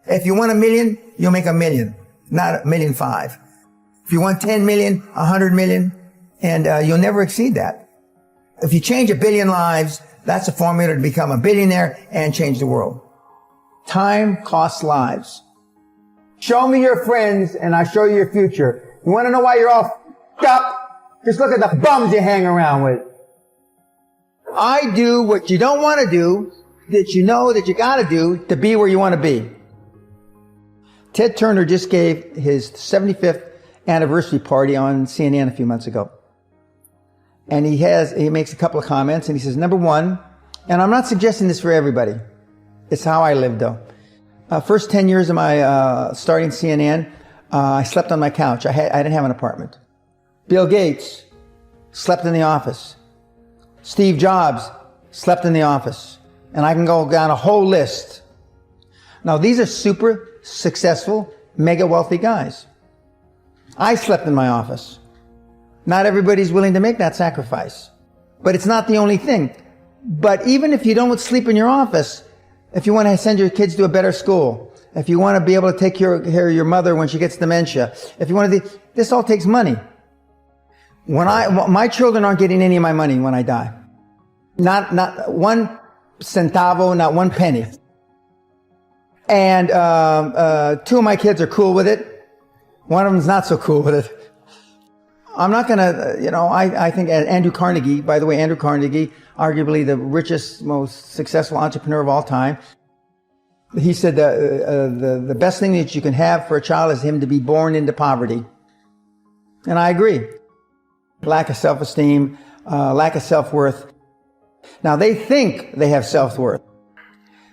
If you want $1 million, you'll make $1 million, not $1.5 million. If you want 10 million, 100 million, and you'll never exceed that. If you change 1 billion lives, that's a formula to become a billionaire and change the world. Time costs lives. Show me your friends and I'll show you your future. You want to know why you're all f***ed up? Just look at the bums you hang around with. I do what you don't want to do, that you know that you got to do to be where you want to be. Ted Turner just gave his 75th anniversary party on CNN a few months ago. And he makes a couple of comments and he says, number one, and I'm not suggesting this for everybody. It's how I live though. First 10 years of my starting CNN, I slept on my couch. I didn't have an apartment. Bill Gates slept in the office. Steve Jobs slept in the office. And I can go down a whole list. Now these are super successful, mega wealthy guys. I slept in my office. Not everybody's willing to make that sacrifice. But it's not the only thing. But even if you don't sleep in your office, if you want to send your kids to a better school, if you want to be able to take care of your mother when she gets dementia, if you want to, this all takes money. My children aren't getting any of my money when I die. Not one centavo, not one penny. And, 2 of my kids are cool with it. One of them's not so cool with it. I'm not gonna, I think Andrew Carnegie, by the way, Andrew Carnegie, arguably the richest, most successful entrepreneur of all time. He said the best thing that you can have for a child is him to be born into poverty. And I agree. Lack of self-esteem, lack of self-worth. Now they think they have self-worth.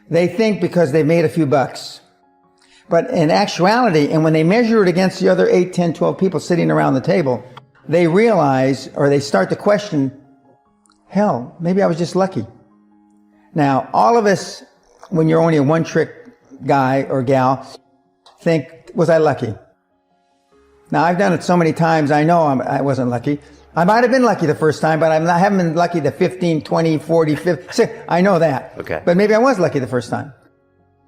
They think because they've made a few bucks. But in actuality, and when they measure it against the other 8, 10, 12 people sitting around the table, they realize, or they start to question, hell, maybe I was just lucky. Now, all of us, when you're only a one-trick guy or gal, think, was I lucky? Now, I've done it so many times, I know I wasn't lucky. I might have been lucky the first time, but I haven't been lucky the 15, 20, 40, 50. I know that. Okay. But maybe I was lucky the first time.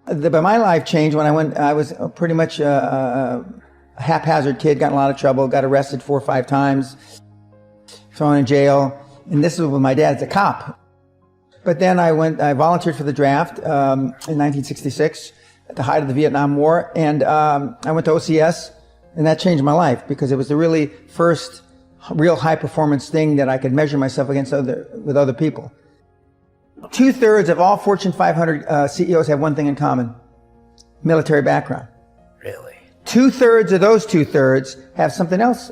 But my life changed when I was pretty much a haphazard kid, got in a lot of trouble, got arrested 4 or 5 times, thrown in jail. And this was when my dad's a cop. But then I volunteered for the draft in 1966 at the height of the Vietnam War. And I went to OCS, and that changed my life because it was the really first real high performance thing that I could measure myself against with other people. 2/3 of all Fortune 500 CEOs have one thing in common: military background. Really? 2/3 of those 2/3 have something else: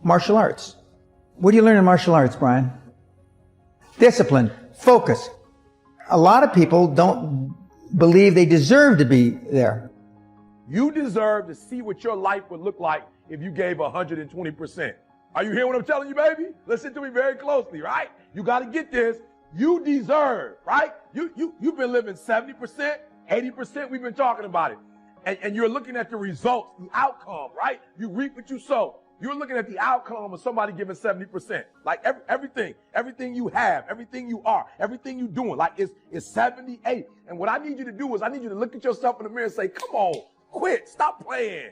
martial arts. What do you learn in martial arts, Brian? Discipline, focus. A lot of people don't believe they deserve to be there. You deserve to see what your life would look like if you gave 120%. Are you hearing what I'm telling you, baby? Listen to me very closely, right? You got to get this. You deserve, right? You've been living 70%, 80%. We've been talking about it. And you're looking at the results, the outcome, right? You reap what you sow. You're looking at the outcome of somebody giving 70%. Like everything you have, everything you are, everything you're doing, like it's 78. And what I need you to do is I need you to look at yourself in the mirror and say, come on, quit, stop playing.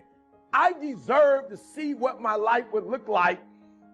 I deserve to see what my life would look like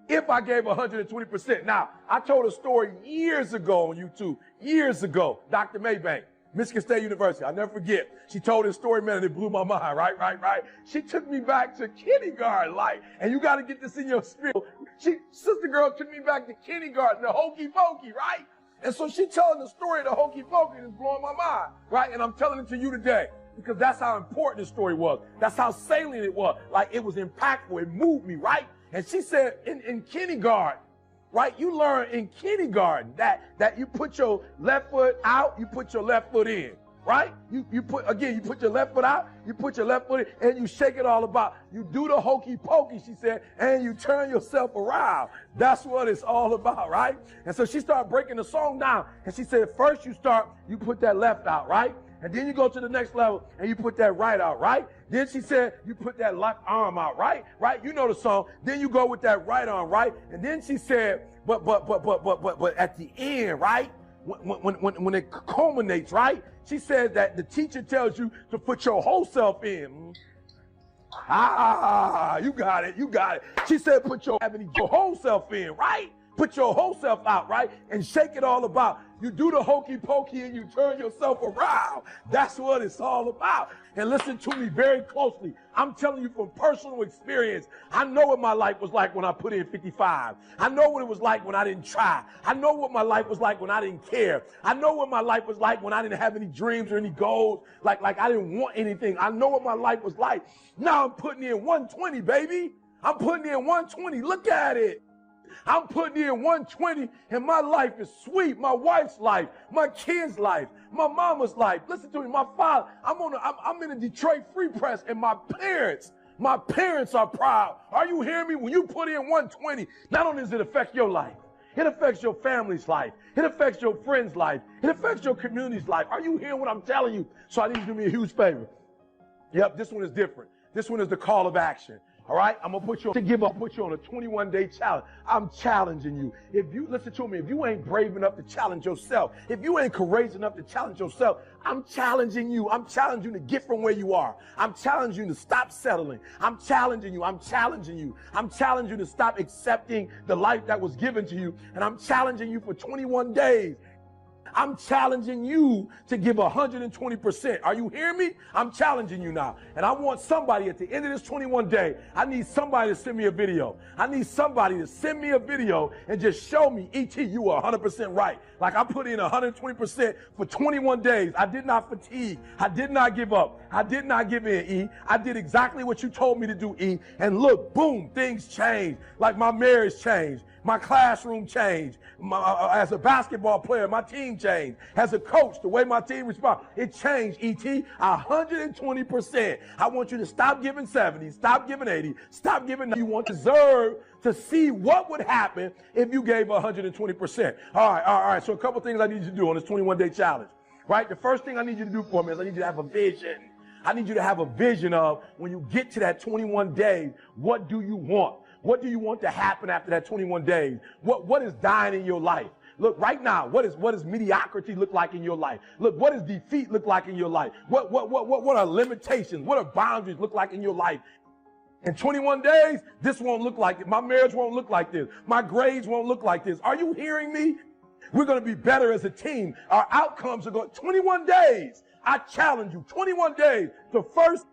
if I gave 120%. Now, I told a story years ago on YouTube, years ago, Dr. Maybank, Michigan State University. I'll never forget. She told this story, man, and it blew my mind, right? She took me back to kindergarten, and you got to get this in your spirit. Sister girl took me back to kindergarten, the hokey pokey, right? And so she telling the story of the hokey pokey, and it's blowing my mind, right? And I'm telling it to you today because that's how important this story was. That's how salient it was. Like, it was impactful. It moved me, right? And she said in kindergarten, right, you learn in kindergarten that you put your left foot out, you put your left foot in, right? You put your left foot out, you put your left foot in, and you shake it all about. You do the hokey pokey, she said, and you turn yourself around. That's what it's all about, right? And so she started breaking the song down, and she said, first you put that left out, right? And then you go to the next level and you put that right out, right? Then she said, you put that left arm out, right? Right? You know the song. Then you go with that right arm, right? And then she said, but at the end, right? when it culminates, right? She said that the teacher tells you to put your whole self in. You got it, you got it. She said put your whole self in, right? Put your whole self out, right? And shake it all about. You do the hokey pokey and you turn yourself around. That's what it's all about. And listen to me very closely. I'm telling you from personal experience. I know what my life was like when I put in 55. I know what it was like when I didn't try. I know what my life was like when I didn't care. I know what my life was like when I didn't have any dreams or any goals. Like I didn't want anything. I know what my life was like. Now I'm putting in 120, baby. I'm putting in 120. Look at it. I'm putting in 120 and my life is sweet. My wife's life, my kids' life, my mama's life. Listen to me, my father. I'm in a Detroit Free Press and my parents are proud. Are you hearing me? When you put in 120, not only does it affect your life, it affects your family's life. It affects your friend's life. It affects your community's life. Are you hearing what I'm telling you? So I need you to do me a huge favor. Yep, this one is different. This one is the call of action. All right, I'm gonna put you on a 21-day challenge. I'm challenging you. If you listen to me, if you ain't brave enough to challenge yourself, if you ain't courageous enough to challenge yourself, I'm challenging you. I'm challenging you to get from where you are. I'm challenging you to stop settling. I'm challenging you. I'm challenging you. I'm challenging you to stop accepting the life that was given to you. And I'm challenging you for 21 days. I'm challenging you to give 120%. Are you hearing me? I'm challenging you now. And I want somebody at the end of this 21 day, I need somebody to send me a video. I need somebody to send me a video and just show me, E.T., you were 100% right. Like I put in 120% for 21 days. I did not fatigue. I did not give up. I did not give in, E. I did exactly what you told me to do, E. And look, boom, things changed. Like my marriage changed. My classroom changed. As a basketball player, my team changed. As a coach, the way my team responds, it changed, E.T., 120%. I want you to stop giving 70, stop giving 80, stop giving 90. You want to deserve to see what would happen if you gave 120%. All right. So a couple things I need you to do on this 21-day challenge, right? The first thing I need you to do for me is I need you to have a vision. I need you to have a vision of when you get to that 21 days, what do you want? What do you want to happen after that 21 days? What is dying in your life? Look, right now, what does mediocrity look like in your life? Look, what does defeat look like in your life? What are limitations? What are boundaries look like in your life? In 21 days, this won't look like it. My marriage won't look like this. My grades won't look like this. Are you hearing me? We're going to be better as a team. Our outcomes are going 21 days. I challenge you, 21 days to first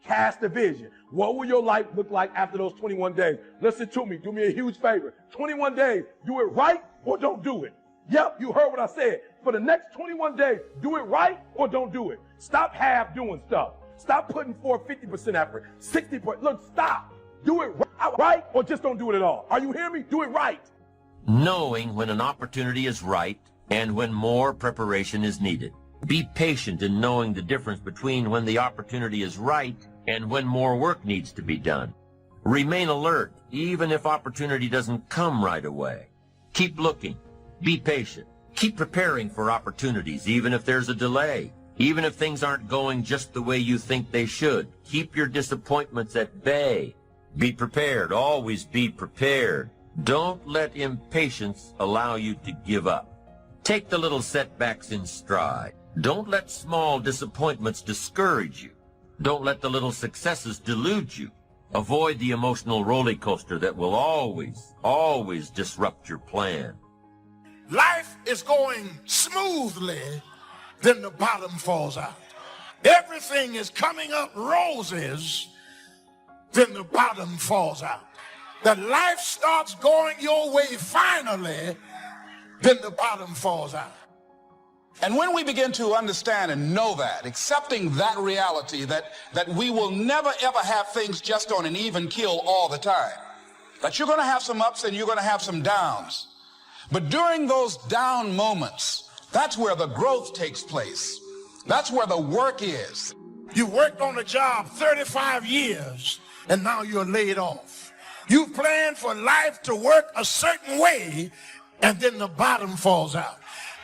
cast a vision. What will your life look like after those 21 days? Listen to me. Do me a huge favor. 21 days. Do it right or don't do it. Yep, you heard what I said. For the next 21 days, do it right or don't do it. Stop half doing stuff. Stop putting forth 50% effort, 60%. Look, stop. Do it right or just don't do it at all. Are you hearing me? Do it right. Knowing when an opportunity is right and when more preparation is needed. Be patient in knowing the difference between when the opportunity is right and when more work needs to be done. Remain alert, even if opportunity doesn't come right away. Keep looking. Be patient. Keep preparing for opportunities, even if there's a delay. Even if things aren't going just the way you think they should. Keep your disappointments at bay. Be prepared. Always be prepared. Don't let impatience allow you to give up. Take the little setbacks in stride. Don't let small disappointments discourage you. Don't let the little successes delude you. Avoid the emotional roller coaster that will always disrupt your plan. Life is going smoothly, then the bottom falls out. Everything is coming up roses, then the bottom falls out. That life starts going your way finally, then the bottom falls out. And when we begin to understand and know that, accepting that reality that we will never ever have things just on an even keel all the time, that you're going to have some ups and you're going to have some downs. But during those down moments, that's where the growth takes place. That's where the work is. You worked on a job 35 years and now you're laid off. You planned for life to work a certain way and then the bottom falls out.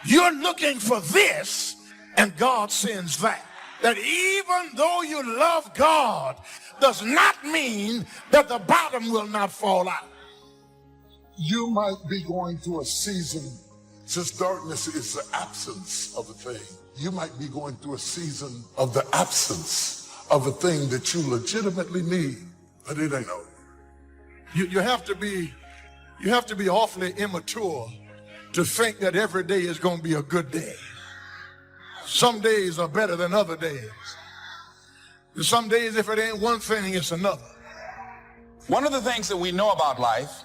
You're looking for this, and God sends that. That even though you love God, does not mean that the bottom will not fall out. You might be going through a season Since darkness is the absence of a thing, you might be going through a season of the absence of a thing that you legitimately need, but it ain't over. You have to be awfully immature to think that every day is going to be a good day. Some days are better than other days. Some days, if it ain't one thing, it's another. One of the things that we know about life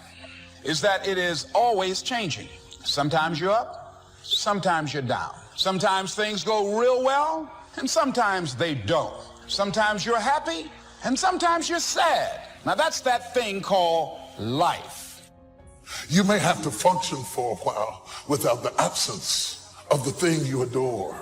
is that it is always changing. Sometimes you're up, sometimes you're down. Sometimes things go real well, and sometimes they don't. Sometimes you're happy, and sometimes you're sad. Now that's that thing called life. You may have to function for a while without the absence of the thing you adore,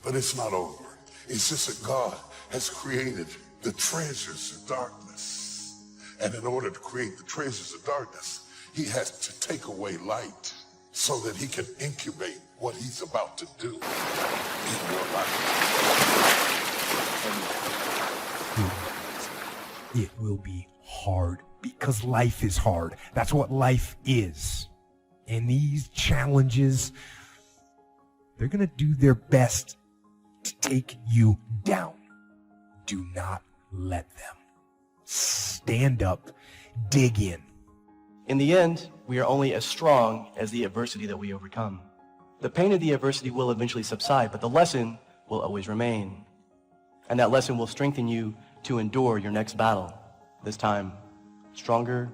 but it's not over. It's just that God has created the treasures of darkness. And in order to create the treasures of darkness, he has to take away light so that he can incubate what he's about to do in your life. It will be hard because life is hard. That's what life is. And these challenges, they're going to do their best to take you down. Do not let them. Stand up, dig in. In the end, we are only as strong as the adversity that we overcome. The pain of the adversity will eventually subside, but the lesson will always remain. And that lesson will strengthen you to endure your next battle, this time stronger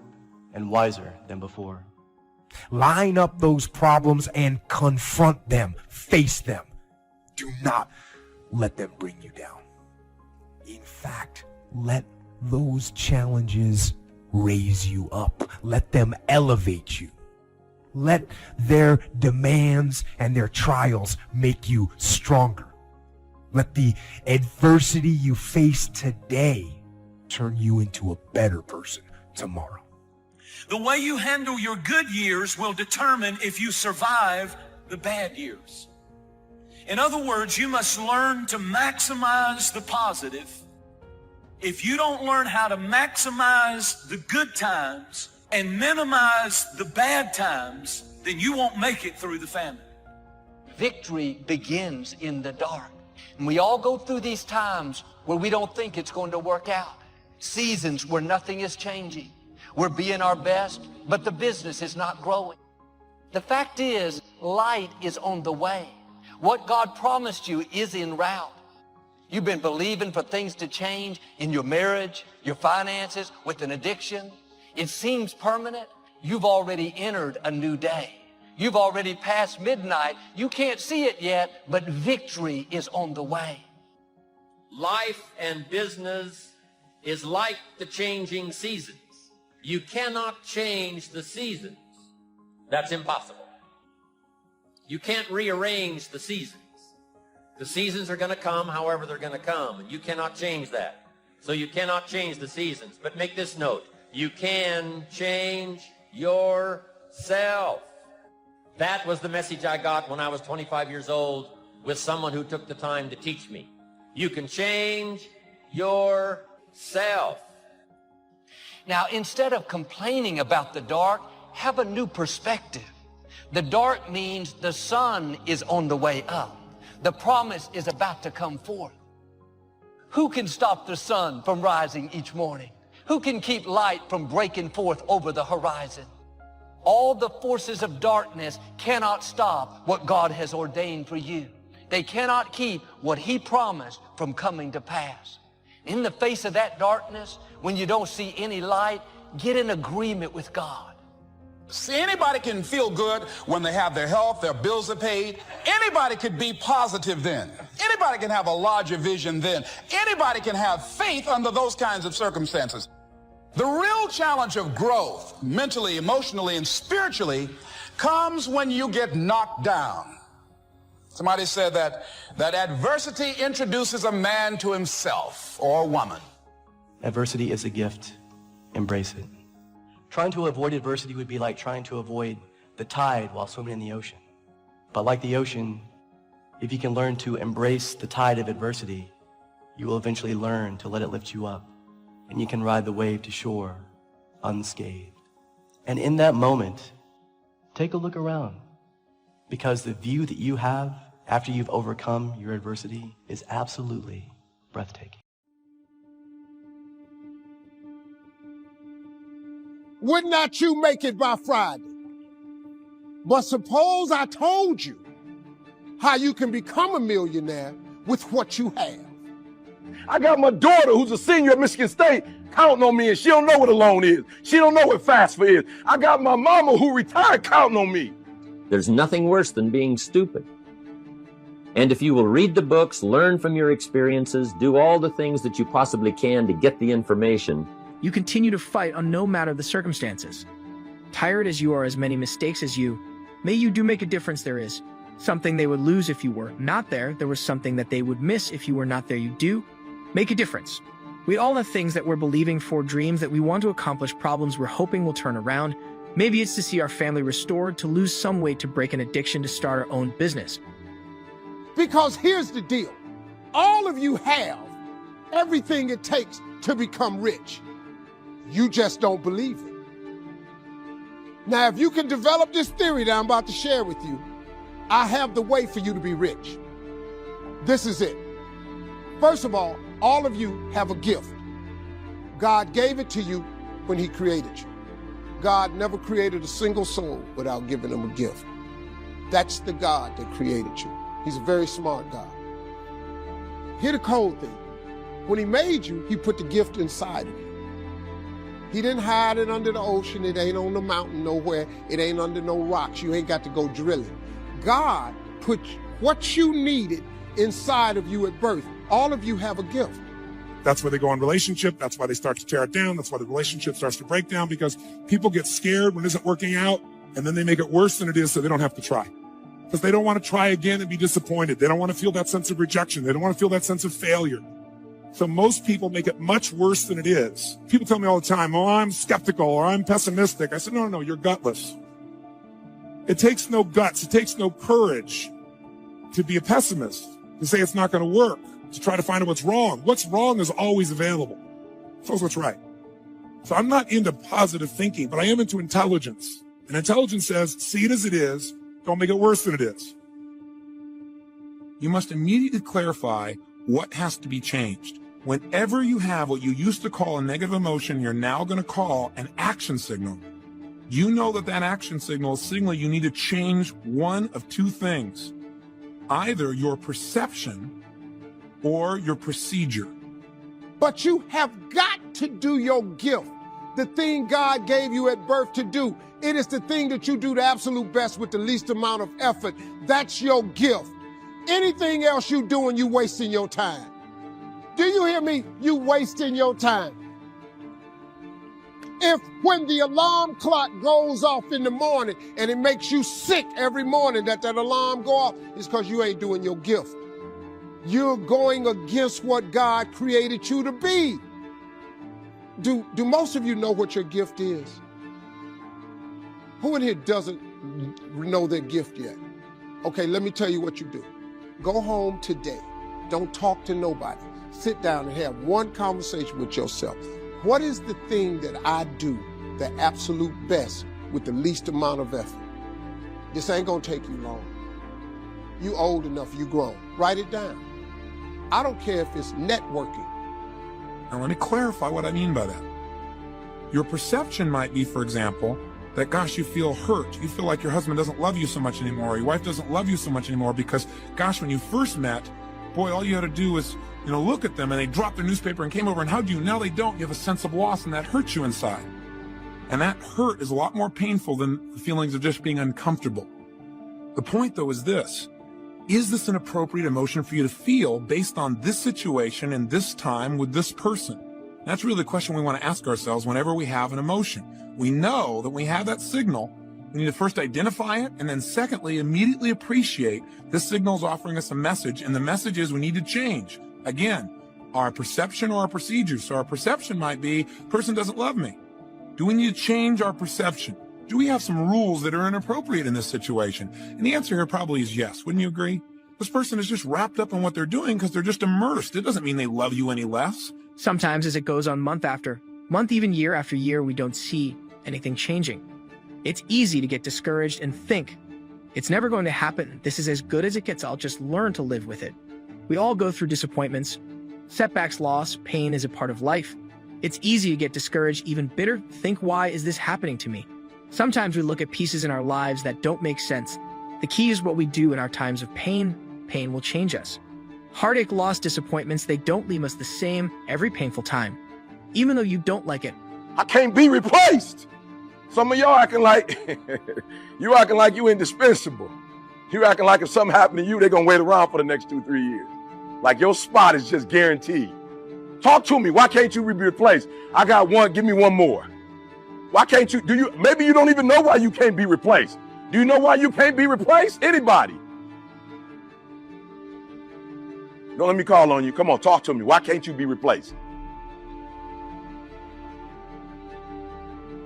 and wiser than before. Line up those problems and confront them. Face them. Do not let them bring you down. In fact, let those challenges raise you up. Let them elevate you. Let their demands and their trials make you stronger. Let the adversity you face today turn you into a better person tomorrow. The way you handle your good years will determine if you survive the bad years. In other words, you must learn to maximize the positive. If you don't learn how to maximize the good times and minimize the bad times, then you won't make it through the famine. Victory begins in the dark. And we all go through these times where we don't think it's going to work out. Seasons where nothing is changing. We're being our best, but the business is not growing. The fact is, light is on the way. What God promised you is en route. You've been believing for things to change in your marriage, your finances, with an addiction. It seems permanent. You've already entered a new day. You've already passed midnight. You can't see it yet, but victory is on the way. Life and business is like the changing seasons. You cannot change the seasons. That's impossible. You can't rearrange the seasons. The seasons are going to come however they're going to come, and you cannot change that. So you cannot change the seasons. But make this note, you can change yourself. That was the message I got when I was 25 years old with someone who took the time to teach me. You can change yourself. Now, instead of complaining about the dark, have a new perspective. The dark means the sun is on the way up. The promise is about to come forth. Who can stop the sun from rising each morning? Who can keep light from breaking forth over the horizon? All the forces of darkness cannot stop what God has ordained for you. They cannot keep what He promised from coming to pass. In the face of that darkness, when you don't see any light, get in agreement with God. See, anybody can feel good when they have their health, their bills are paid. Anybody could be positive then. Anybody can have a larger vision then. Anybody can have faith under those kinds of circumstances. The real challenge of growth, mentally, emotionally, and spiritually, comes when you get knocked down. Somebody said that adversity introduces a man to himself or a woman. Adversity is a gift. Embrace it. Trying to avoid adversity would be like trying to avoid the tide while swimming in the ocean. But like the ocean, if you can learn to embrace the tide of adversity, you will eventually learn to let it lift you up, and you can ride the wave to shore unscathed. And in that moment, take a look around. Because the view that you have after you've overcome your adversity is absolutely breathtaking. Would not you make it by Friday? But suppose I told you how you can become a millionaire with what you have. I got my daughter who's a senior at Michigan State counting on me, and she don't know what a loan is. She don't know what FAFSA is. I got my mama who retired counting on me. There's nothing worse than being stupid. And if you will read the books, learn from your experiences, do all the things that you possibly can to get the information, you continue to fight on no matter the circumstances. Tired as you are, as many mistakes as you, may you do make a difference there is. Something they would lose if you were not there. There was something that they would miss if you were not there. You do make a difference. We all have things that we're believing for, dreams that we want to accomplish, problems we're hoping will turn around. Maybe it's to see our family restored, to lose some weight, to break an addiction, to start our own business. Because here's the deal. All of you have everything it takes to become rich. You just don't believe it. Now, if you can develop this theory that I'm about to share with you, I have the way for you to be rich. This is it. First of all of you have a gift. God gave it to you when he created you. God never created a single soul without giving them a gift. That's the God that created you. He's a very smart God. Here's the cold thing. When he made you, he put the gift inside of you. He didn't hide it under the ocean. It ain't on the mountain nowhere. It ain't under no rocks. You ain't got to go drilling. God put what you needed inside of you at birth. All of you have a gift. That's why they go on relationship. That's why they start to tear it down. That's why the relationship starts to break down, because people get scared when it isn't working out, and then they make it worse than it is so they don't have to try. Because they don't want to try again and be disappointed. They don't want to feel that sense of rejection. They don't want to feel that sense of failure. So most people make it much worse than it is. People tell me all the time, oh, I'm skeptical or I'm pessimistic. I said, no, you're gutless. It takes no guts. It takes no courage to be a pessimist, to say it's not going to work, to try to find out what's wrong. What's wrong is always available. So what's right. So I'm not into positive thinking, but I am into intelligence. And intelligence says, see it as it is. Don't make it worse than it is. You must immediately clarify what has to be changed. Whenever you have what you used to call a negative emotion, you're now going to call an action signal. You know that action signal is signaling you need to change one of two things. Either your perception or your procedure. But you have got to do your gift. The thing God gave you at birth to do. It is the thing that you do the absolute best with the least amount of effort. That's your gift. Anything else you doing, you wasting your time. Do you hear me? You wasting your time. If when the alarm clock goes off in the morning and it makes you sick every morning that alarm go off, it's because you ain't doing your gift. You're going against what God created you to be. Do most of you know what your gift is? Who in here doesn't know their gift yet? Okay, let me tell you what you do. Go home today. Don't talk to nobody. Sit down and have one conversation with yourself. What is the thing that I do the absolute best with the least amount of effort? This ain't gonna take you long. You old enough, you grown. Write it down. I don't care if it's networking. Now let me clarify what I mean by that. Your perception might be, for example, that, gosh, you feel hurt. You feel like your husband doesn't love you so much anymore, or your wife doesn't love you so much anymore because, gosh, when you first met, boy, all you had to do was, look at them and they dropped their newspaper and came over and hugged you. Now they don't. You have a sense of loss, and that hurts you inside. And that hurt is a lot more painful than the feelings of just being uncomfortable. The point, though, is this. Is this an appropriate emotion for you to feel based on this situation and this time with this person? That's really the question we want to ask ourselves whenever we have an emotion. We know that when we have that signal, we need to first identify it, and then secondly, immediately appreciate this signal is offering us a message, and the message is we need to change. Again, our perception or our procedure. So our perception might be, person doesn't love me. Do we need to change our perception? Do we have some rules that are inappropriate in this situation? And the answer here probably is yes. Wouldn't you agree? This person is just wrapped up in what they're doing because they're just immersed. It doesn't mean they love you any less. Sometimes as it goes on month after month, even year after year, we don't see anything changing. It's easy to get discouraged and think It's never going to happen. This is as good as it gets. I'll just learn to live with it. We all go through disappointments, setbacks, loss, pain is a part of life. It's easy to get discouraged, even bitter. Think, why is this happening to me? Sometimes we look at pieces in our lives that don't make sense. The key is what we do in our times of pain. Pain will change us. Heartache, loss, disappointments, they don't leave us the same every painful time. Even though you don't like it. I can't be replaced. Some of y'all acting like, you acting like you indispensable. You acting like if something happened to you, they're going to wait around for the next 2-3 years. Like your spot is just guaranteed. Talk to me. Why can't you be replaced? I got one. Give me one more. Why can't you? Maybe you don't even know why you can't be replaced. Do you know why you can't be replaced? Anybody? Don't let me call on you. Come on, talk to me. Why can't you be replaced?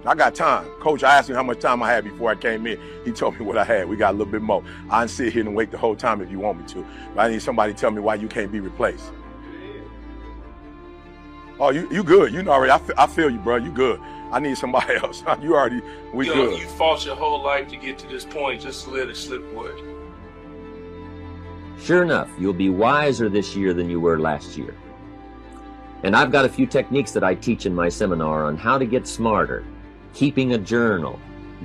I got time. Coach, I asked him how much time I had before I came in. He told me what I had. We got a little bit more. I can sit here and wait the whole time if you want me to. But I need somebody to tell me why you can't be replaced. Oh, you good. You know already. I feel you, bro. You good. I need somebody else. We good. You fought your whole life to get to this point just to let it slip away. Sure enough, you'll be wiser this year than you were last year. And I've got a few techniques that I teach in my seminar on how to get smarter. Keeping a journal,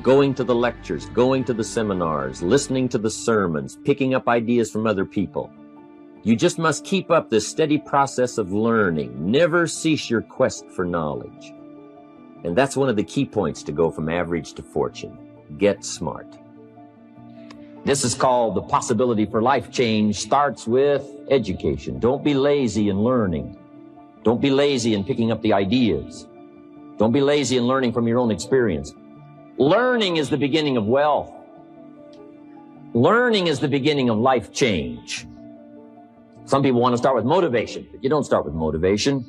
going to the lectures, going to the seminars, listening to the sermons, picking up ideas from other people. You just must keep up this steady process of learning. Never cease your quest for knowledge. And that's one of the key points to go from average to fortune. Get smart. This is called the possibility for life change starts with education. Don't be lazy in learning. Don't be lazy in picking up the ideas. Don't be lazy in learning from your own experience. Learning is the beginning of wealth. Learning is the beginning of life change. Some people want to start with motivation, but you don't start with motivation.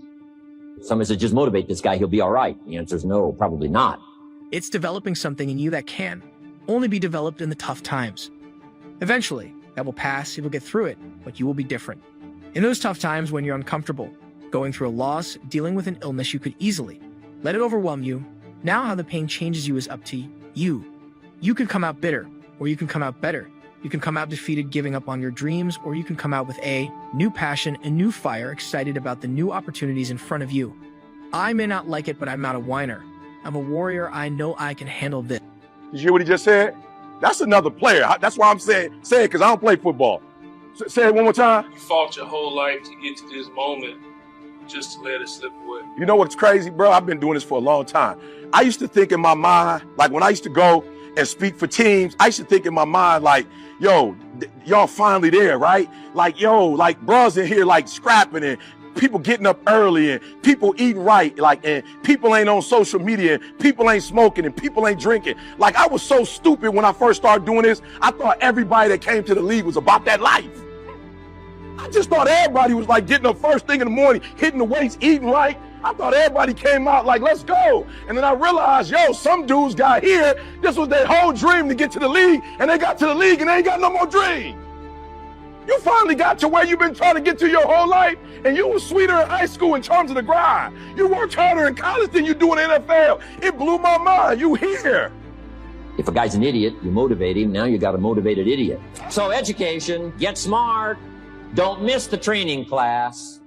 Somebody says, just motivate this guy, he'll be all right. The answer is no, probably not. It's developing something in you that can only be developed in the tough times. Eventually, that will pass, you will get through it, but you will be different. In those tough times when you're uncomfortable, going through a loss, dealing with an illness, you could easily let it overwhelm you. Now how the pain changes you is up to you. You can come out bitter, or you can come out better. You can come out defeated, giving up on your dreams, or you can come out with a new passion, a new fire, excited about the new opportunities in front of you. I may not like it, but I'm not a whiner. I'm a warrior. I know I can handle this. Did you hear what he just said? That's another player. That's why I'm saying it because I don't play football. Say it one more time. You fought your whole life to get to this moment just to let it slip away. You know what's crazy, bro? I've been doing this for a long time. I used to think in my mind, like when I used to go and speak for teams, I used to think in my mind like, yo, y'all finally there, right? Like, yo, like bros in here like scrapping and people getting up early and people eating right, like, and people ain't on social media and people ain't smoking and people ain't drinking. Like, I was so stupid when I first started doing this. I thought everybody that came to the league was about that life. I just thought everybody was like getting up first thing in the morning, hitting the weights, eating right. I thought everybody came out like, let's go. And then I realized, yo, some dudes got here. This was their whole dream to get to the league, and they got to the league and they ain't got no more dream. You finally got to where you've been trying to get to your whole life, and you were sweeter in high school in terms of the grind. You worked harder in college than you do in the NFL. It blew my mind. You here. If a guy's an idiot, you motivate him. Now you got a motivated idiot. So education, get smart. Don't miss the training class.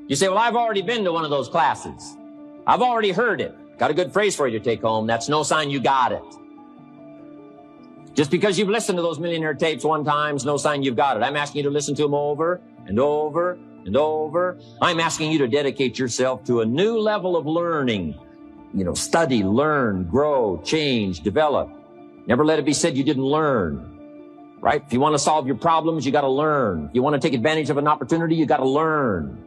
You say, well, I've already been to one of those classes. I've already heard it. Got a good phrase for you to take home. That's no sign you got it. Just because you've listened to those millionaire tapes one time is no sign you've got it. I'm asking you to listen to them over and over and over. I'm asking you to dedicate yourself to a new level of learning. Study, learn, grow, change, develop. Never let it be said you didn't learn. Right? If you want to solve your problems, you got to learn. If you want to take advantage of an opportunity, you got to learn.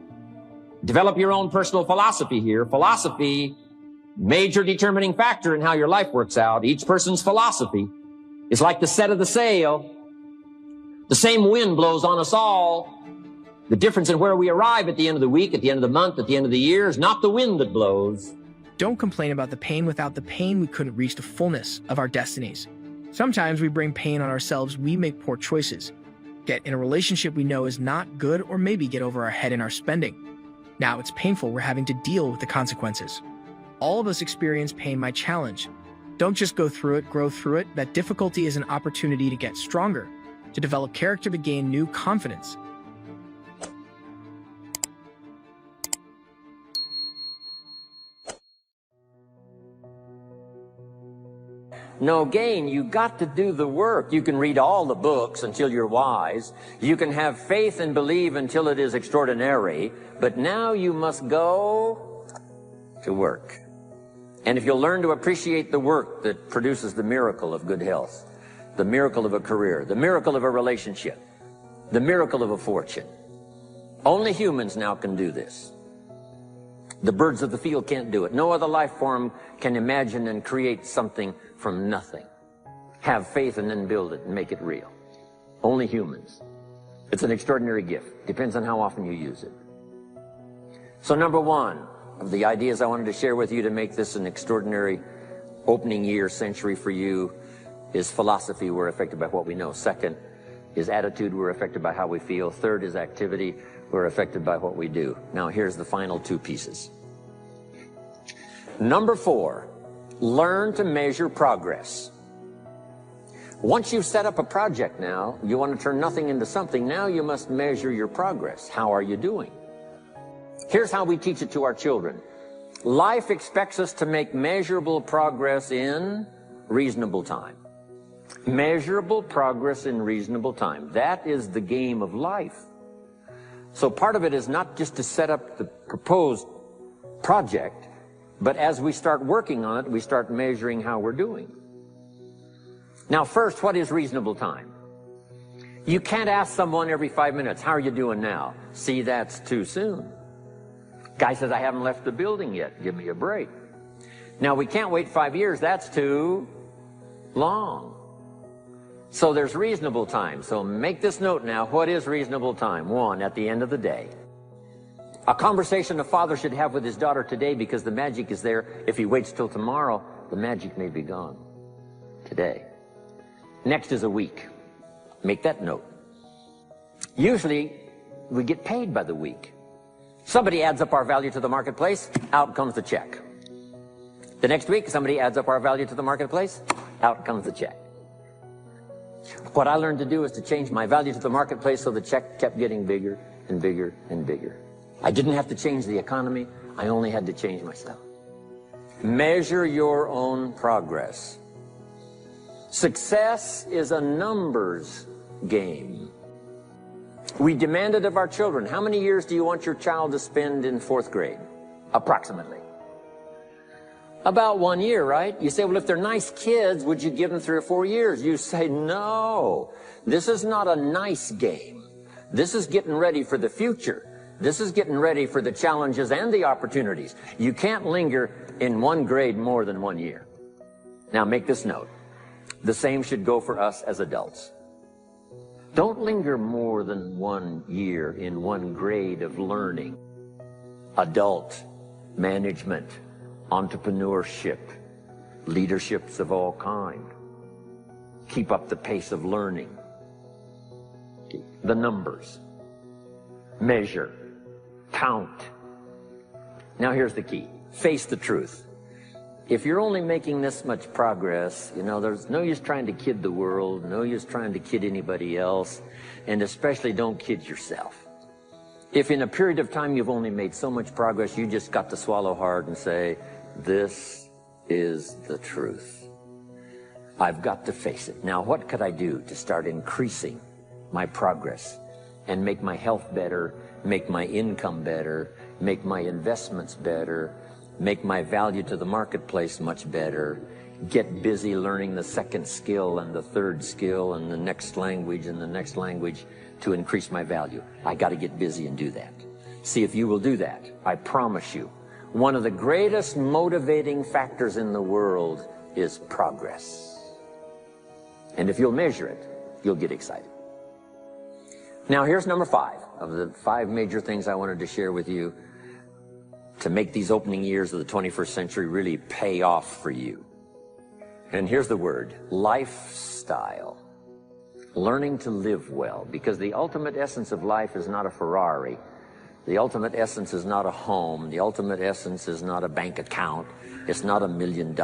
Develop your own personal philosophy here. Philosophy, major determining factor in how your life works out. Each person's philosophy is like the set of the sail. The same wind blows on us all. The difference in where we arrive at the end of the week, at the end of the month, at the end of the year is not the wind that blows. Don't complain about the pain. Without the pain, we couldn't reach the fullness of our destinies. Sometimes we bring pain on ourselves. We make poor choices. Get in a relationship we know is not good, or maybe get over our head in our spending. Now it's painful. We're having to deal with the consequences. All of us experience pain. My challenge Don't just go through it, grow through it. That difficulty is an opportunity to get stronger, to develop character, to gain new confidence. No gain. You got to do the work. You can read all the books until you're wise. You can have faith and believe until it is extraordinary. But now you must go to work. And if you'll learn to appreciate the work that produces the miracle of good health, the miracle of a career, the miracle of a relationship, the miracle of a fortune, only humans now can do this. The birds of the field can't do it. No other life form can imagine and create something from nothing. Have faith and then build it and make it real. Only humans. It's an extraordinary gift. Depends on how often you use it. So number one of the ideas I wanted to share with you to make this an extraordinary opening year century for you is philosophy. We're affected by what we know. Second is attitude. We're affected by how we feel. Third is activity. We're affected by what we do. Now here's the final two pieces. Number 4, learn to measure progress. Once you've set up a project now, you want to turn nothing into something, now you must measure your progress. How are you doing? Here's how we teach it to our children. Life expects us to make measurable progress in reasonable time. Measurable progress in reasonable time. That is the game of life. So part of it is not just to set up the proposed project, but as we start working on it, we start measuring how we're doing. Now first, what is reasonable time? You can't ask someone every 5 minutes, how are you doing now? See, that's too soon. Guy says, I haven't left the building yet. Give me a break. Now we can't wait 5 years. That's too long. So there's reasonable time. So make this note now. What is reasonable time? 1, at the end of the day. A conversation a father should have with his daughter today, because the magic is there. If he waits till tomorrow, the magic may be gone today. Next is a week. Make that note. Usually, we get paid by the week. Somebody adds up our value to the marketplace, out comes the check. The next week, somebody adds up our value to the marketplace, out comes the check. What I learned to do is to change my value to the marketplace so the check kept getting bigger and bigger and bigger. I didn't have to change the economy. I only had to change myself. Measure your own progress. Success is a numbers game. We demand it of our children. How many years do you want your child to spend in 4th grade? Approximately. About 1 year, right? You say, well, if they're nice kids, would you give them 3 or 4 years? You say, no. This is not a nice game. This is getting ready for the future. This is getting ready for the challenges and the opportunities. You can't linger in 1 grade more than 1 year. Now make this note. The same should go for us as adults. Don't linger more than 1 year in 1 grade of learning. Adult, management, entrepreneurship, leaderships of all kind. Keep up the pace of learning. The numbers. Measure. Count. Now here's the key. Face the truth. If you're only making this much progress, you know, there's no use trying to kid the world, no use trying to kid anybody else, and especially don't kid yourself. If in a period of time you've only made so much progress, you just got to swallow hard and say, this is the truth. I've got to face it. Now, what could I do to start increasing my progress and make my health better, make my income better, make my investments better, make my value to the marketplace much better, get busy learning the 2nd skill and the 3rd skill and the next language and the next language to increase my value? I got to get busy and do that. See, if you will do that, I promise you, one of the greatest motivating factors in the world is progress. And if you'll measure it, you'll get excited. Now here's number 5 of the 5 major things I wanted to share with you to make these opening years of the 21st century really pay off for you. And here's the word, lifestyle. Learning to live well, because the ultimate essence of life is not a Ferrari. The ultimate essence is not a home. The ultimate essence is not a bank account. It's not $1 million.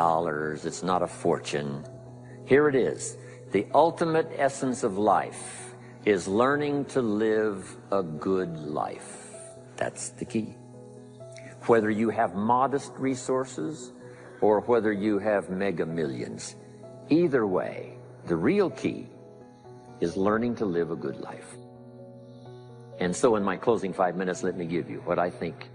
It's not a fortune. Here it is. The ultimate essence of life is learning to live a good life. That's the key. Whether you have modest resources or whether you have mega millions, either way, the real key is learning to live a good life. And so in my closing 5 minutes, let me give you what I think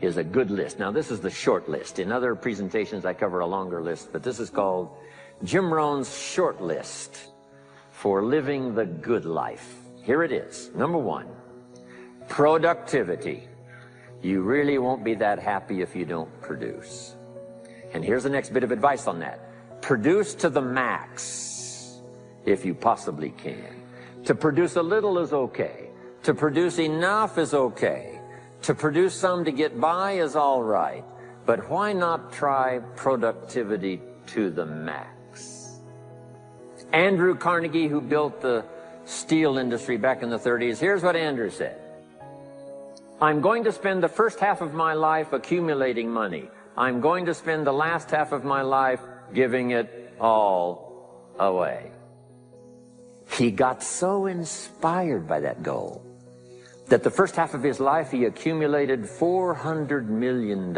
is a good list. Now, this is the short list. In other presentations, I cover a longer list, but this is called Jim Rohn's short list for living the good life. Here it is. Number 1, productivity. You really won't be that happy if you don't produce. And here's the next bit of advice on that. Produce to the max if you possibly can. To produce a little is okay. To produce enough is okay. To produce some to get by is all right. But why not try productivity to the max? Andrew Carnegie, who built the steel industry back in the 30s, here's what Andrew said. I'm going to spend the first half of my life accumulating money. I'm going to spend the last half of my life giving it all away. He got so inspired by that goal that the first half of his life he accumulated $400 million,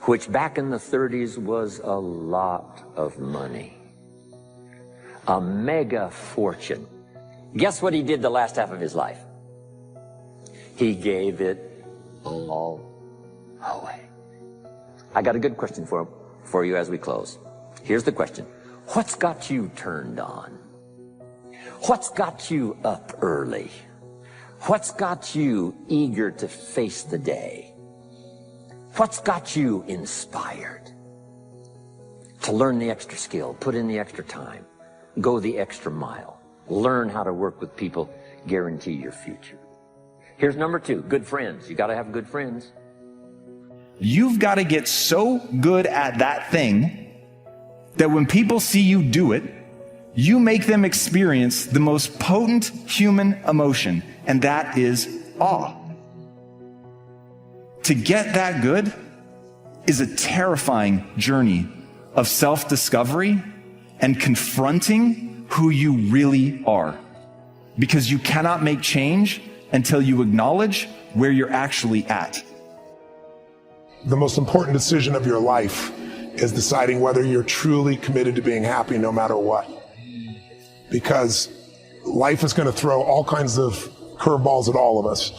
which back in the 30s was a lot of money. A mega fortune. Guess what he did the last half of his life? He gave it all away. I got a good question for you as we close. Here's the question. What's got you turned on? What's got you up early? What's got you eager to face the day? What's got you inspired to learn the extra skill, put in the extra time, go the extra mile, learn how to work with people, guarantee your future? Here's number 2, good friends. You got to have good friends. You've got to get so good at that thing that when people see you do it, you make them experience the most potent human emotion, and that is awe. To get that good is a terrifying journey of self-discovery and confronting who you really are, because you cannot make change until you acknowledge where you're actually at. The most important decision of your life is deciding whether you're truly committed to being happy no matter what. Because life is going to throw all kinds of curveballs at all of us.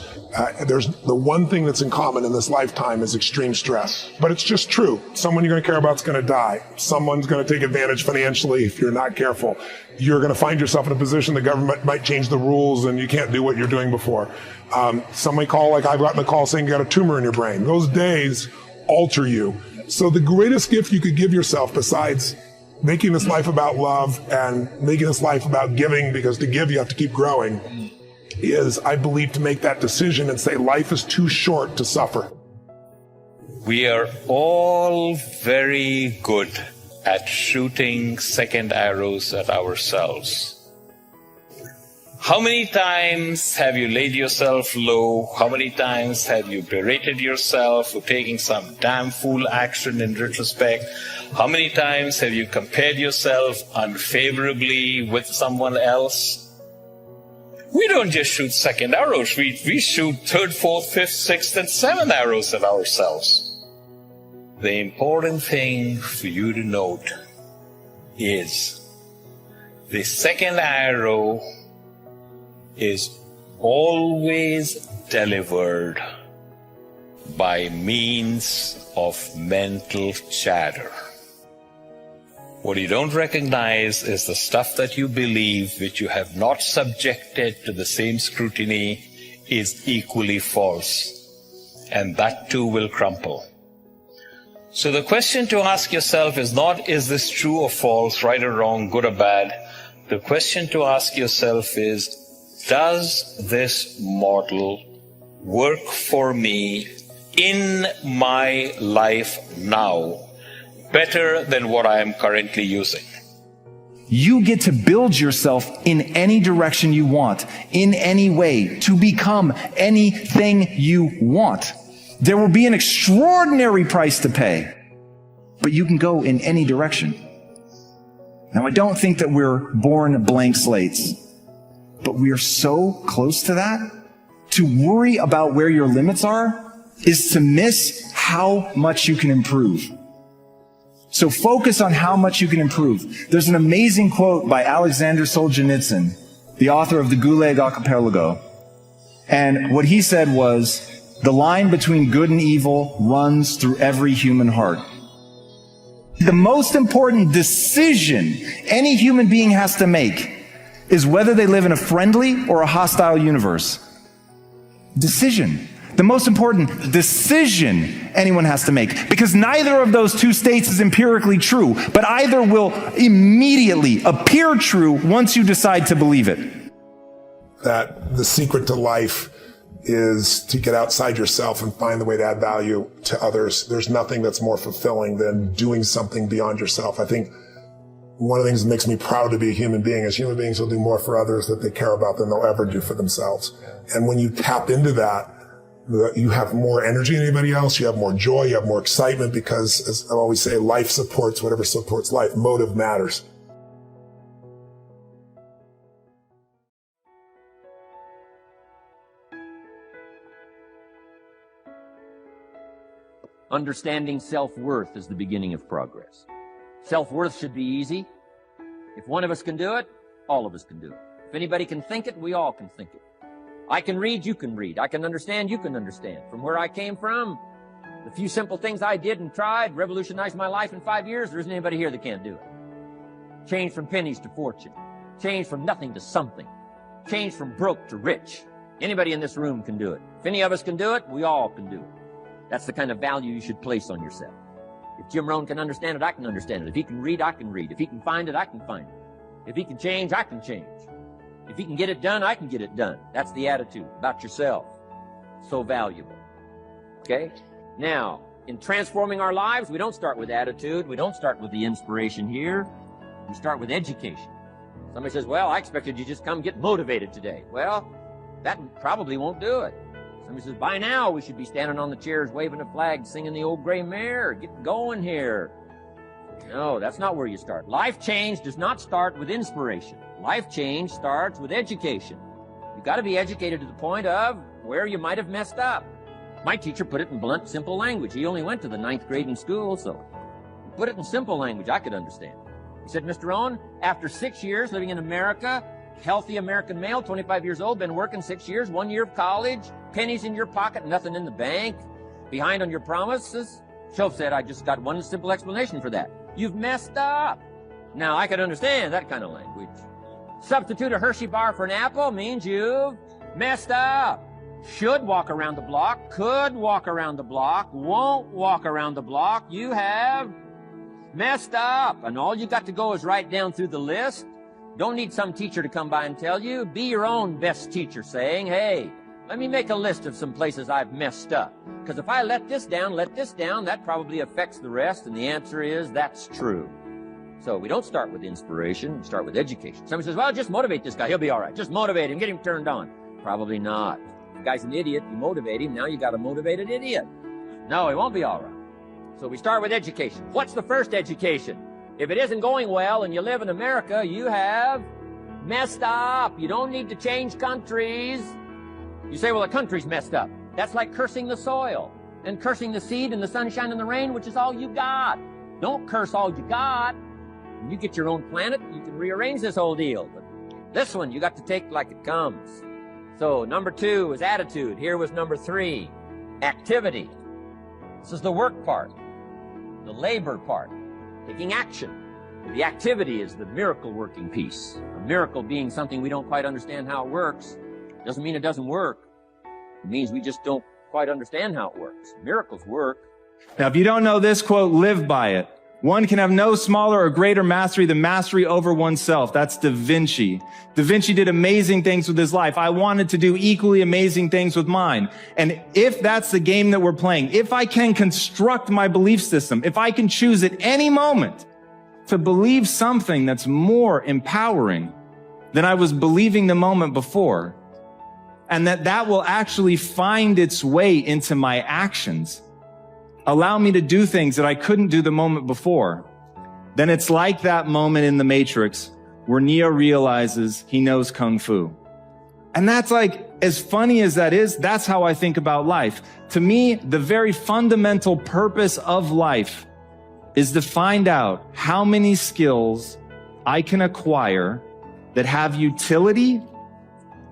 There's the one thing that's in common in this lifetime is extreme stress. But it's just true. Someone you're going to care about is going to die. Someone's going to take advantage financially if you're not careful. You're going to find yourself in a position the government might change the rules and you can't do what you're doing before. Somebody call, like I've gotten a call saying you got a tumor in your brain. Those days alter you. So the greatest gift you could give yourself, besides making this life about love and making this life about giving, because to give you have to keep growing, is, I believe, to make that decision and say life is too short to suffer. We are all very good at shooting second arrows at ourselves. How many times have you laid yourself low? How many times have you berated yourself for taking some damn fool action in retrospect? How many times have you compared yourself unfavorably with someone else? We don't just shoot second arrows. We shoot third, fourth, fifth, sixth, and seventh arrows at ourselves. The important thing for you to note is the second arrow is always delivered by means of mental chatter. What you don't recognize is the stuff that you believe, which you have not subjected to the same scrutiny, is equally false. And that too will crumple. So the question to ask yourself is not, is this true or false, right or wrong, good or bad? The question to ask yourself is, does this model work for me in my life now better than what I am currently using? You get to build yourself in any direction you want, in any way, to become anything you want. There will be an extraordinary price to pay, but you can go in any direction. Now, I don't think that we're born blank slates, but we are so close to that. To worry about where your limits are is to miss how much you can improve. So focus on how much you can improve. There's an amazing quote by Alexander Solzhenitsyn, the author of the Gulag Archipelago. And what he said was, the line between good and evil runs through every human heart. The most important decision any human being has to make is whether they live in a friendly or a hostile universe. Decision. The most important decision anyone has to make. Because neither of those two states is empirically true, but either will immediately appear true once you decide to believe it. That the secret to life is to get outside yourself and find the way to add value to others. There's nothing that's more fulfilling than doing something beyond yourself. I think one of the things that makes me proud to be a human being is human beings will do more for others that they care about than they'll ever do for themselves. And when you tap into that, you have more energy than anybody else. You have more joy. You have more excitement because, as I always say, life supports whatever supports life. Motive matters. Understanding self-worth is the beginning of progress. Self-worth should be easy. If one of us can do it, all of us can do it. If anybody can think it, we all can think it. I can read, you can read. I can understand, you can understand. From where I came from, the few simple things I did and tried revolutionized my life in 5 years. There isn't anybody here that can't do it. Change from pennies to fortune. Change from nothing to something. Change from broke to rich. Anybody in this room can do it. If any of us can do it, we all can do it. That's the kind of value you should place on yourself. If Jim Rohn can understand it, I can understand it. If he can read, I can read. If he can find it, I can find it. If he can change, I can change. If he can get it done, I can get it done. That's the attitude about yourself. So valuable. Okay? Now, in transforming our lives, we don't start with attitude. We don't start with the inspiration here. We start with education. Somebody says, well, I expected you to just come get motivated today. Well, that probably won't do it. Somebody says, by now we should be standing on the chairs, waving a flag, singing the old gray mare. Get going here. No, that's not where you start. Life change does not start with inspiration. Life change starts with education. You've got to be educated to the point of where you might have messed up. My teacher put it in blunt, simple language. He only went to the 9th grade in school, so he put it in simple language I could understand. He said, Mr. Rohn, after 6 years living in America, healthy American male, 25 years old, been working 6 years, 1 year of college, pennies in your pocket, nothing in the bank, behind on your promises. Shoaff said, I just got one simple explanation for that. You've messed up. Now, I could understand that kind of language. Substitute a Hershey bar for an apple means you've messed up. Should walk around the block, could walk around the block, won't walk around the block. You have messed up. And all you got to go is write down through the list. Don't need some teacher to come by and tell you. Be your own best teacher saying, hey, let me make a list of some places I've messed up. Because if I let this down, that probably affects the rest. And the answer is that's true. So we don't start with inspiration, we start with education. Somebody says, well, just motivate this guy, he'll be all right. Just motivate him, get him turned on. Probably not. If the guy's an idiot, you motivate him, now you got a motivated idiot. No, he won't be all right. So we start with education. What's the first education? If it isn't going well and you live in America, you have messed up. You don't need to change countries. You say, well, the country's messed up. That's like cursing the soil and cursing the seed and the sunshine and the rain, which is all you got. Don't curse all you got. When you get your own planet, you can rearrange this whole deal. But this one, you got to take like it comes. So number 2 is attitude. Here was number 3, activity. This is the work part, the labor part, taking action. The activity is the miracle working piece. A miracle being something we don't quite understand how it works. Doesn't mean it doesn't work. It means we just don't quite understand how it works. Miracles work. Now, if you don't know this quote, live by it. One can have no smaller or greater mastery than mastery over oneself. That's Da Vinci. Da Vinci did amazing things with his life. I wanted to do equally amazing things with mine. And if that's the game that we're playing, if I can construct my belief system, if I can choose at any moment to believe something that's more empowering than I was believing the moment before. And that will actually find its way into my actions, allow me to do things that I couldn't do the moment before. Then it's like that moment in the Matrix where Neo realizes he knows Kung Fu. And that's like, as funny as that is, that's how I think about life. To me, the very fundamental purpose of life is to find out how many skills I can acquire that have utility,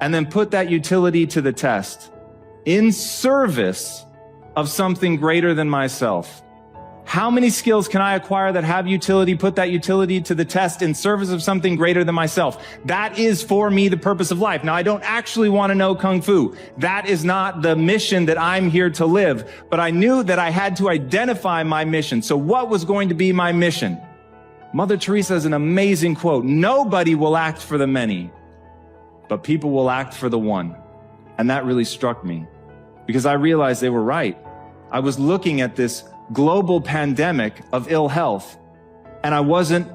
and then put that utility to the test in service of something greater than myself. How many skills can I acquire that have utility, put that utility to the test in service of something greater than myself? That is for me the purpose of life. Now, I don't actually want to know Kung Fu. That is not the mission that I'm here to live, but I knew that I had to identify my mission. So what was going to be my mission? Mother Teresa has an amazing quote. Nobody will act for the many, but people will act for the one. And that really struck me because I realized they were right. I was looking at this global pandemic of ill health, and I wasn't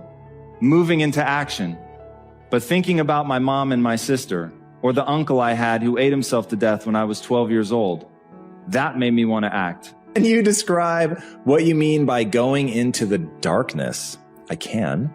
moving into action, but thinking about my mom and my sister, or the uncle I had who ate himself to death when I was 12 years old. That made me want to act. Can you describe what you mean by going into the darkness? I can.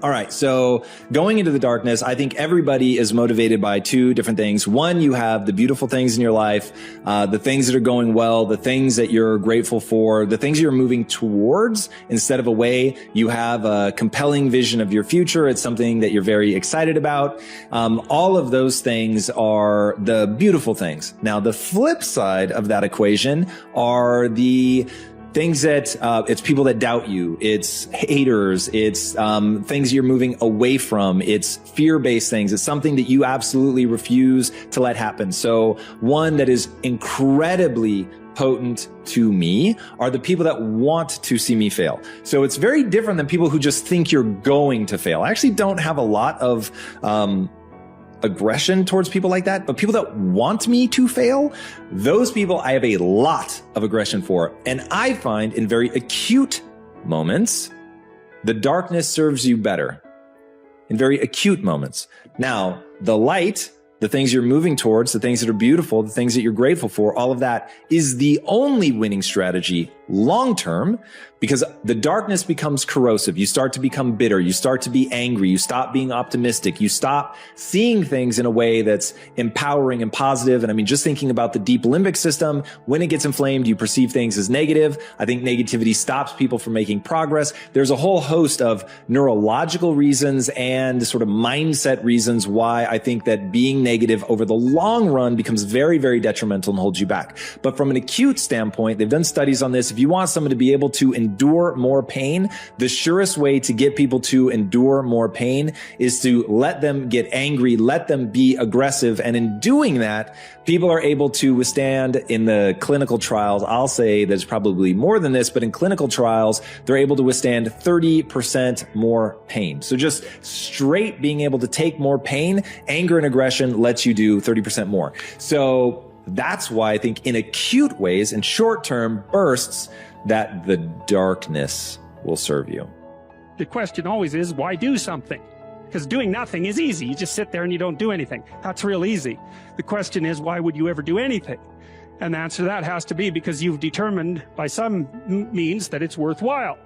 All right. So going into the darkness, I think everybody is motivated by two different things. One, you have the beautiful things in your life, the things that are going well, the things that you're grateful for, the things you're moving towards instead of away. You have a compelling vision of your future. It's something that you're very excited about. All of those things are the beautiful things. Now, the flip side of that equation are the things that, it's people that doubt you, it's haters, it's things you're moving away from, it's fear-based things, it's something that you absolutely refuse to let happen. So one that is incredibly potent to me are the people that want to see me fail. So it's very different than people who just think you're going to fail. I actually don't have a lot of aggression towards people like that, but people that want me to fail, those people I have a lot of aggression for. And I find in very acute moments, the darkness serves you better. In very acute moments. Now, the light, the things you're moving towards, the things that are beautiful, the things that you're grateful for, all of that is the only winning strategy long term, because the darkness becomes corrosive. You start to become bitter. You start to be angry. You stop being optimistic. You stop seeing things in a way that's empowering and positive. And I mean, just thinking about the deep limbic system, when it gets inflamed, you perceive things as negative. I think negativity stops people from making progress. There's a whole host of neurological reasons and sort of mindset reasons why I think that being negative over the long run becomes very, very detrimental and holds you back. But from an acute standpoint, they've done studies on this. If you want someone to be able to endure more pain, the surest way to get people to endure more pain is to let them get angry, let them be aggressive. And in doing that, people are able to withstand in the clinical trials. I'll say there's probably more than this, but in clinical trials, they're able to withstand 30% more pain. So just straight being able to take more pain, anger and aggression lets you do 30% more. So that's why I think in acute ways, in short-term bursts, that the darkness will serve you. The question always is, why do something? Because doing nothing is easy. You just sit there and you don't do anything. That's real easy. The question is, why would you ever do anything? And the answer to that has to be because you've determined by some means that it's worthwhile.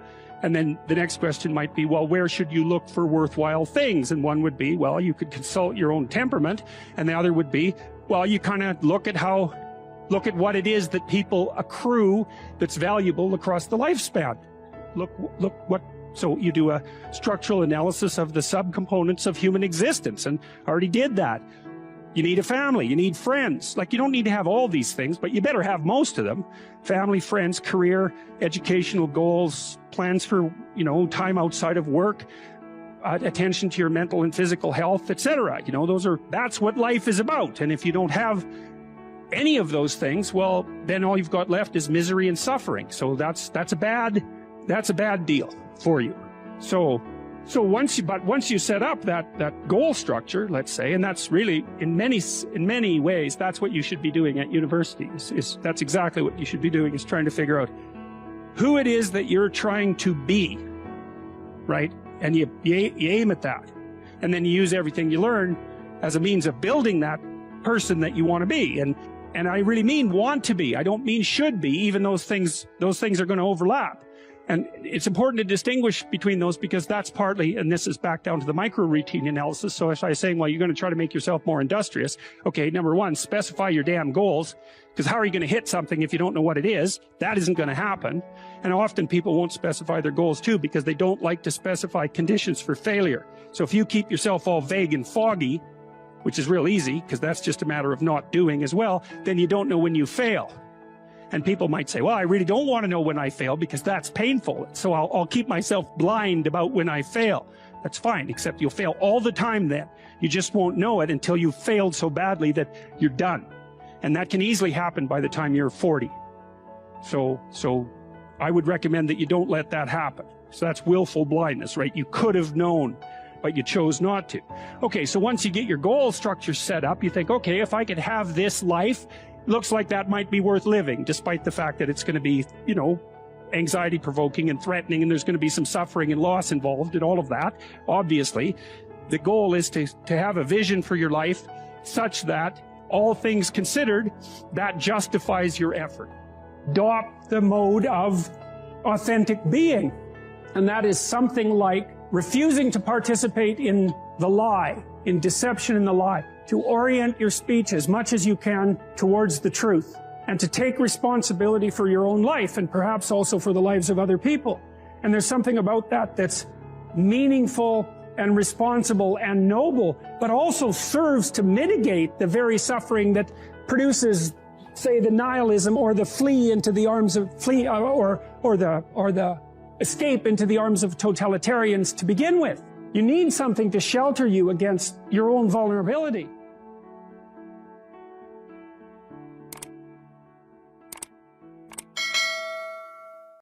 And then the next question might be, well, where should you look for worthwhile things? And one would be, well, you could consult your own temperament. And the other would be, well, you kind of look at what it is that people accrue that's valuable across the lifespan. So you do a structural analysis of the subcomponents of human existence, and I already did that. You need a family, you need friends. Like, you don't need to have all these things, but you better have most of them. Family, friends, career, educational goals, plans for, time outside of work, attention to your mental and physical health, etc. That's what life is about. And if you don't have any of those things, well, then all you've got left is misery and suffering. So that's a bad deal for you. So once you set up that goal structure, let's say, and that's really in many ways that's what you should be doing at university. That's exactly what you should be doing, is trying to figure out who it is that you're trying to be. right? And you aim at that. And then you use everything you learn as a means of building that person that you want to be. And I really mean want to be. I don't mean should be, even those things are going to overlap. And it's important to distinguish between those, because that's partly, and this is back down to the micro routine analysis. So as I was saying, well, you're going to try to make yourself more industrious. Okay, number one, specify your damn goals, because how are you going to hit something if you don't know what it is? That isn't going to happen. And often people won't specify their goals too, because they don't like to specify conditions for failure. So if you keep yourself all vague and foggy, which is real easy, because that's just a matter of not doing as well, then you don't know when you fail. And people might say, well, I really don't want to know when I fail because that's painful. So I'll keep myself blind about when I fail. That's fine, except you'll fail all the time then. You just won't know it until you've failed so badly that you're done. And that can easily happen by the time you're 40. So I would recommend that you don't let that happen. So that's willful blindness, right? You could have known, but you chose not to. Okay, so once you get your goal structure set up, you think, okay, if I could have this life, looks like that might be worth living, despite the fact that it's going to be, you know, anxiety provoking and threatening, and there's going to be some suffering and loss involved and all of that. Obviously, the goal is to have a vision for your life such that, all things considered, that justifies your effort. Adopt the mode of authentic being. And that is something like refusing to participate in the lie, in deception and the lie, to orient your speech as much as you can towards the truth, and to take responsibility for your own life and perhaps also for the lives of other people. And there's something about that that's meaningful and responsible and noble, but also serves to mitigate the very suffering that produces, say, the nihilism or the flee into the arms of or the escape into the arms of totalitarians to begin with. You need something to shelter you against your own vulnerability.